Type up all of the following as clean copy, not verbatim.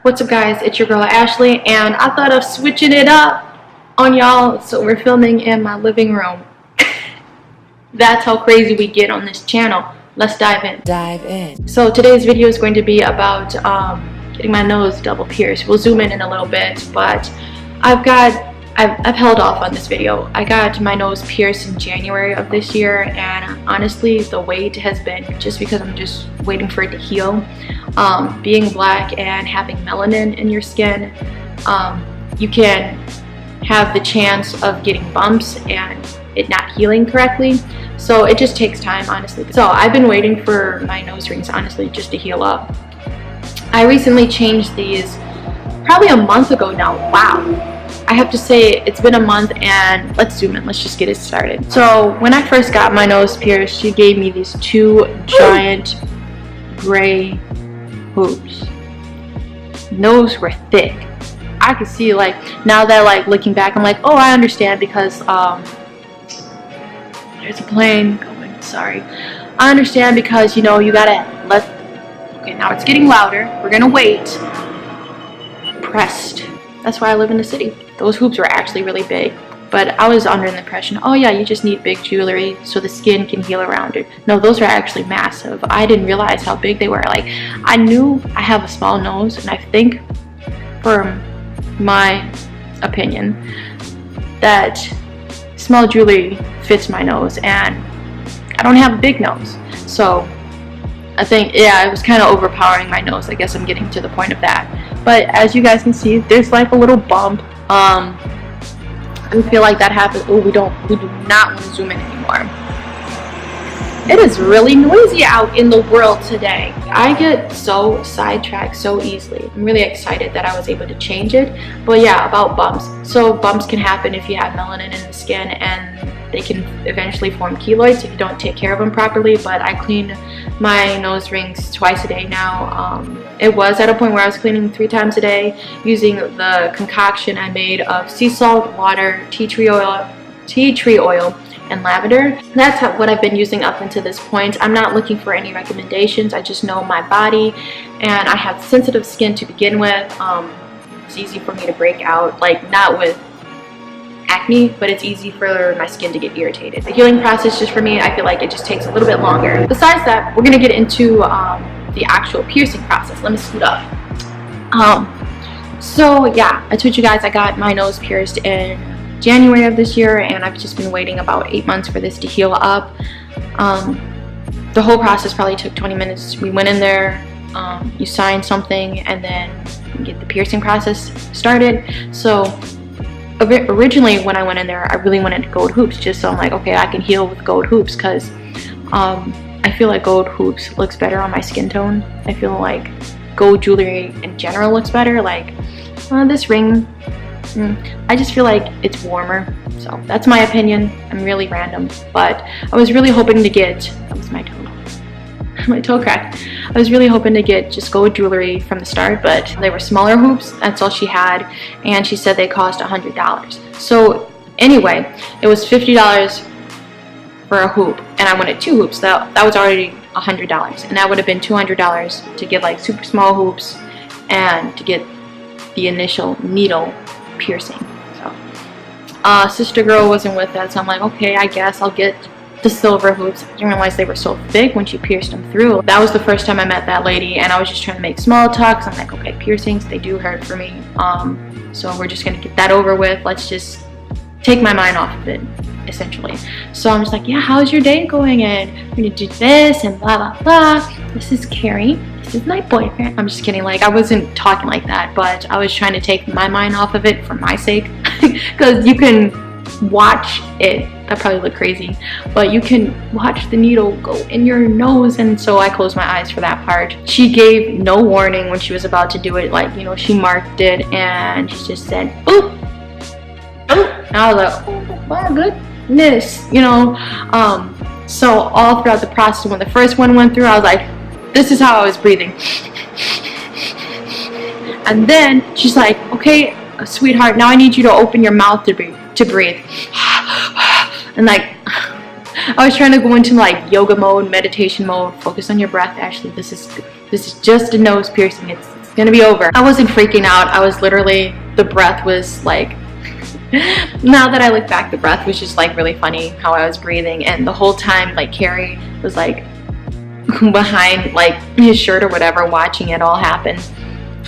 What's up guys, it's your girl Ashley, and I thought of switching it up on y'all, so we're filming in my living room. That's how crazy we get on this channel. Let's dive in. So today's video is going to be about getting my nose double pierced. We'll zoom in a little bit, but I've held off on this video. I got my nose pierced in January of this year, and honestly the wait has been just because I'm just waiting for it to heal. Being black and having melanin in your skin, you can have the chance of getting bumps and it not healing correctly, so it just takes time, honestly. So I've been waiting for my nose rings, honestly, just to heal up. I recently changed these probably a month ago now. Wow, I have to say it's been a month, and let's zoom in. Let's just get it started. So when I first got my nose pierced, she gave me these two giant gray hoops. Those were thick. I could see, like, now that, like, looking back, I'm like, oh, I understand, because there's a plane going, sorry. I understand because, you know, you gotta okay, now it's getting louder. We're gonna wait. Pressed. That's why I live in the city. Those hoops were actually really big, but I was under the impression, oh yeah, you just need big jewelry so the skin can heal around it. No, those are actually massive. I didn't realize how big they were. Like, I knew I have a small nose, and I think, for my opinion, that small jewelry fits my nose, and I don't have a big nose. So I think, yeah, it was kind of overpowering my nose. I guess I'm getting to the point of that. But as you guys can see, there's like a little bump. I feel like that happens. Oh, we do not want to zoom in anymore. It is really noisy out in the world today. I get so sidetracked so easily. I'm really excited that I was able to change it. But yeah, about bumps. So bumps can happen if you have melanin in the skin, and they can eventually form keloids if you don't take care of them properly. But I clean my nose rings twice a day now. It was at a point where I was cleaning them 3 times a day using the concoction I made of sea salt, water, tea tree oil, and lavender. That's what I've been using up until this point. I'm not looking for any recommendations. I just know my body, and I have sensitive skin to begin with. It's easy for me to break out, like, not with acne, but it's easy for my skin to get irritated. The healing process, just for me, I feel like it just takes a little bit longer. Besides that, we're gonna get into the actual piercing process. Let me scoot up. So yeah, I told you guys I got my nose pierced in January of this year, and I've just been waiting about 8 months for this to heal up. The whole process probably took 20 minutes. We went in there, you sign something, and then you get the piercing process started. So originally when I went in there, I really wanted gold hoops, just so I'm like, okay, I can heal with gold hoops, because I feel like gold hoops looks better on my skin tone. I feel like gold jewelry in general looks better. Like, this ring, I just feel like it's warmer. So that's my opinion. I'm really random, but I was really hoping to get, that was my toe. My toe cracked. I was really hoping to get just gold jewelry from the start, but they were smaller hoops. That's all she had, and she said they cost $100. So anyway, it was $50 for a hoop, and I wanted 2 hoops. That was already $100, and that would have been $200 to get like super small hoops and to get the initial needle piercing. So sister girl wasn't with that, so I'm like, okay, I guess I'll get the silver hoops. I didn't realize they were so thick when she pierced them through. That was the first time I met that lady, and I was just trying to make small talk. I'm like, okay, piercings, they do hurt for me, so we're just gonna get that over with. Let's just take my mind off of it, essentially. So I'm just like, yeah, how's your day going, and we're gonna do this and blah blah blah. This is Carrie, this is my boyfriend. I'm just kidding. Like, I wasn't talking like that, but I was trying to take my mind off of it for my sake, because you can watch it, that probably looked crazy, but you can watch the needle go in your nose, and so I closed my eyes for that part. She gave no warning when she was about to do it. Like, you know, she marked it, and she just said, "Boop, boop," and I was like, oh my goodness, you know. So all throughout the process, when the first one went through, I was like, this is how I was breathing. And then she's like, okay, sweetheart, now I need you to open your mouth to breathe. And like, I was trying to go into like yoga mode, meditation mode, focus on your breath. Actually, this is just a nose piercing. It's gonna be over. I wasn't freaking out. I was literally, the breath was like, now that I look back, the breath was just like really funny how I was breathing, and the whole time like Carrie was like behind like his shirt or whatever watching it all happen.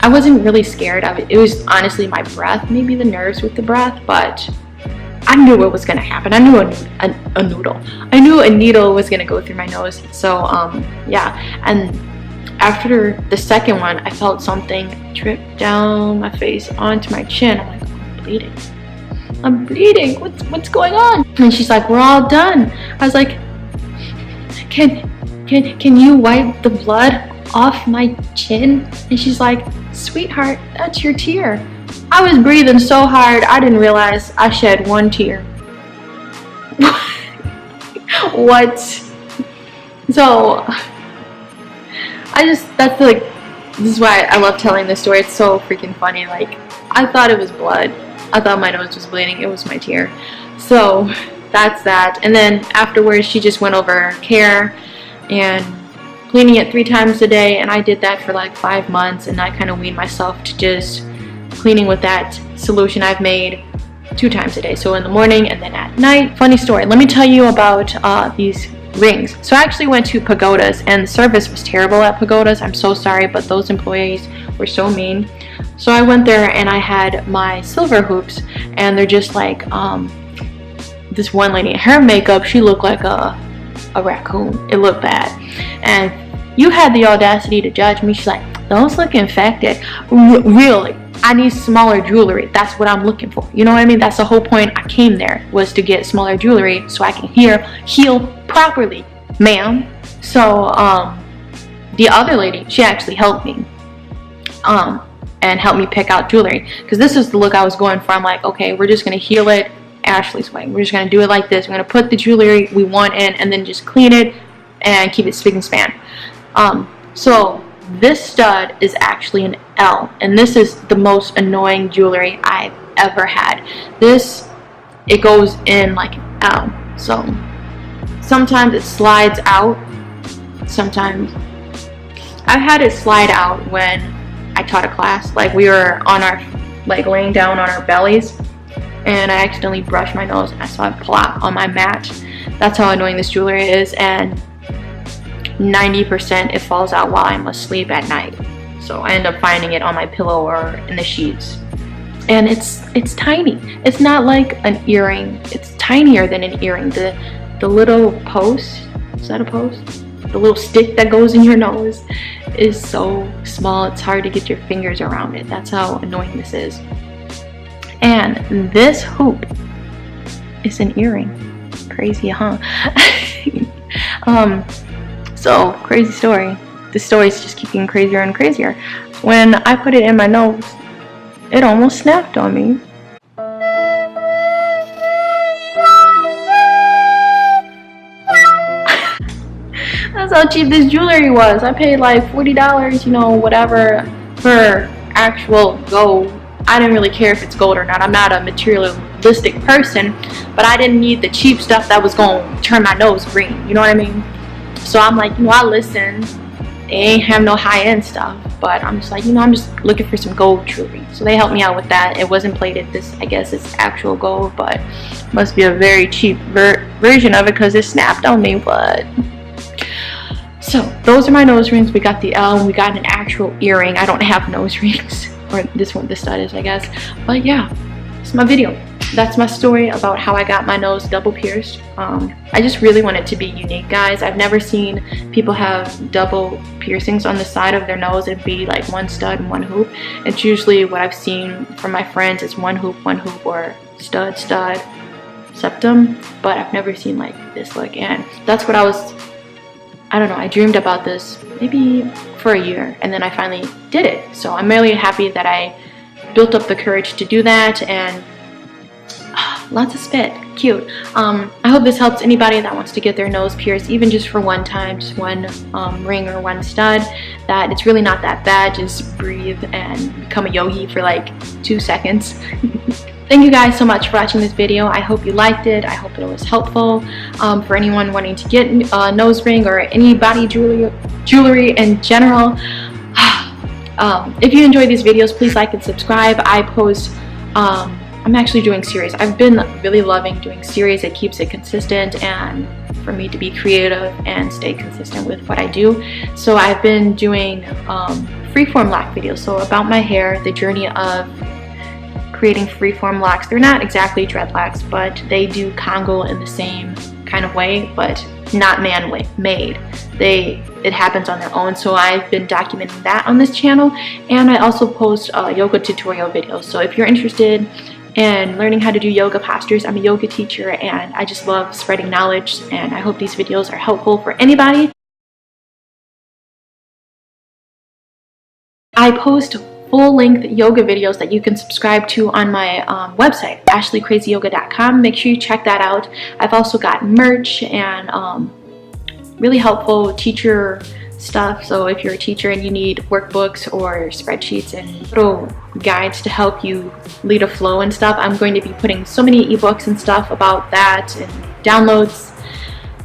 I wasn't really scared. It was honestly my breath, maybe the nerves with the breath, but I knew what was gonna happen. I knew I knew a needle was gonna go through my nose. So yeah, and after the second one, I felt something drip down my face onto my chin. I'm like, oh, I'm bleeding. I'm bleeding. What's going on? And she's like, we're all done. I was like, can you wipe the blood off my chin? And she's like, sweetheart, that's your tear. I was breathing so hard, I didn't realize I shed one tear. What? So, that's like, this is why I love telling this story. It's so freaking funny. Like, I thought it was blood. I thought my nose was bleeding. It was my tear. So, that's that. And then afterwards, she just went over care and cleaning it 3 times a day. And I did that for like 5 months. And I kind of weaned myself to just cleaning with that solution I've made 2 times a day. So in the morning and then at night. Funny story. Let me tell you about these rings. So I actually went to Pagodas, and the service was terrible at Pagodas. I'm so sorry, but those employees were so mean. So I went there and I had my silver hoops, and they're just like this one lady, her makeup, she looked like a raccoon. It looked bad, and you had the audacity to judge me. She's like, those look infected. Really? I need smaller jewelry. That's what I'm looking for. You know what I mean? That's the whole point I came there, was to get smaller jewelry so I can heal properly, ma'am. So the other lady, she actually helped me and helped me pick out jewelry, because this is the look I was going for. I'm like, okay, we're just gonna heal it Ashley's way. We're just gonna do it like this. We're gonna put the jewelry we want in and then just clean it and keep it spick and span. So this stud is actually an L, and this is the most annoying jewelry I've ever had. This, it goes in like an L. So sometimes it slides out. Sometimes I've had it slide out when I taught a class. Like, we were on our, like, laying down on our bellies, and I accidentally brushed my nose and I saw it plop on my mat. That's how annoying this jewelry is, and 90% it falls out while I'm asleep at night. So I end up finding it on my pillow or in the sheets. And it's tiny. It's not like an earring. It's tinier than an earring. The little post, is that a post? The little stick that goes in your nose is so small, it's hard to get your fingers around it. That's how annoying this is. And this hoop is an earring. Crazy, huh? So, crazy story. The stories just keep getting crazier and crazier. When I put it in my nose, it almost snapped on me. That's how cheap this jewelry was. I paid like $40, you know, whatever, for actual gold. I didn't really care if it's gold or not. I'm not a materialistic person, but I didn't need the cheap stuff that was going to turn my nose green. You know what I mean? So I'm like, you know, I listen. They ain't have no high-end stuff, but I'm just like, you know, I'm just looking for some gold jewelry. So they helped me out with that. It wasn't plated. This, I guess, it's actual gold, but must be a very cheap version of it because it snapped on me. But so those are my nose rings. We got the L, and we got an actual earring. I don't have nose rings, or this one, this stud is, I guess. But yeah, it's my video. That's my story about how I got my nose double pierced. I just really want it to be unique, guys. I've never seen people have double piercings on the side of their nose and be like one stud and one hoop. It's usually what I've seen from my friends. It's one hoop, or stud, septum. But I've never seen like this look, and that's what I don't know, I dreamed about this maybe for a year, and then I finally did it. So I'm really happy that I built up the courage to do that, and lots of spit, cute. I hope this helps anybody that wants to get their nose pierced, even just for one time, just one ring or one stud, that it's really not that bad. Just breathe and become a yogi for like 2 seconds. Thank you guys so much for watching this video. I hope you liked it. I hope it was helpful for anyone wanting to get a nose ring or any body jewelry in general. If you enjoy these videos, please like and subscribe. I post, I'm actually doing series. I've been really loving doing series. It keeps it consistent and for me to be creative and stay consistent with what I do. So I've been doing freeform lock videos, so about my hair, the journey of creating freeform locks. They're not exactly dreadlocks, but they do congo in the same kind of way, but not man-made. It happens on their own. So I've been documenting that on this channel, and I also post yoga tutorial videos. So if you're interested in learning how to do yoga postures, I'm a yoga teacher and I just love spreading knowledge, and I hope these videos are helpful for anybody. I post full-length yoga videos that you can subscribe to on my website, ashleycrazyyoga.com. Make sure you check that out. I've also got merch and really helpful teacher stuff. So if you're a teacher and you need workbooks or spreadsheets and little guides to help you lead a flow and stuff, I'm going to be putting so many ebooks and stuff about that and downloads.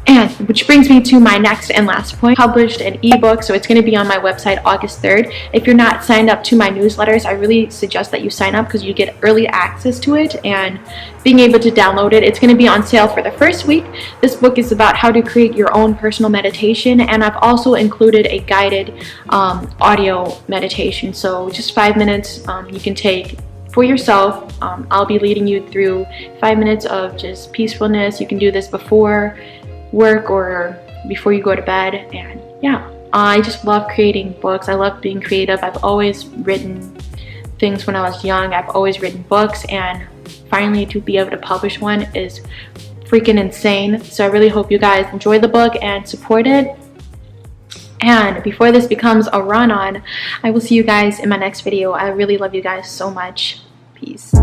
And which brings me to my next and last point, published an ebook, so it's going to be on my website August 3rd. If you're not signed up to my newsletters, I really suggest that you sign up because you get early access to it and being able to download it. It's going to be on sale for the first week. This book is about how to create your own personal meditation, and I've also included a guided audio meditation, so just 5 minutes you can take for yourself. I'll be leading you through 5 minutes of just peacefulness. You can do this before work or before you go to bed. And yeah, I just love creating books. I love being creative. I've always written things when I was young. I've always written books, and finally to be able to publish one is freaking insane. So I really hope you guys enjoy the book and support it. And before this becomes a run-on, I will see you guys in my next video. I really love you guys so much. Peace.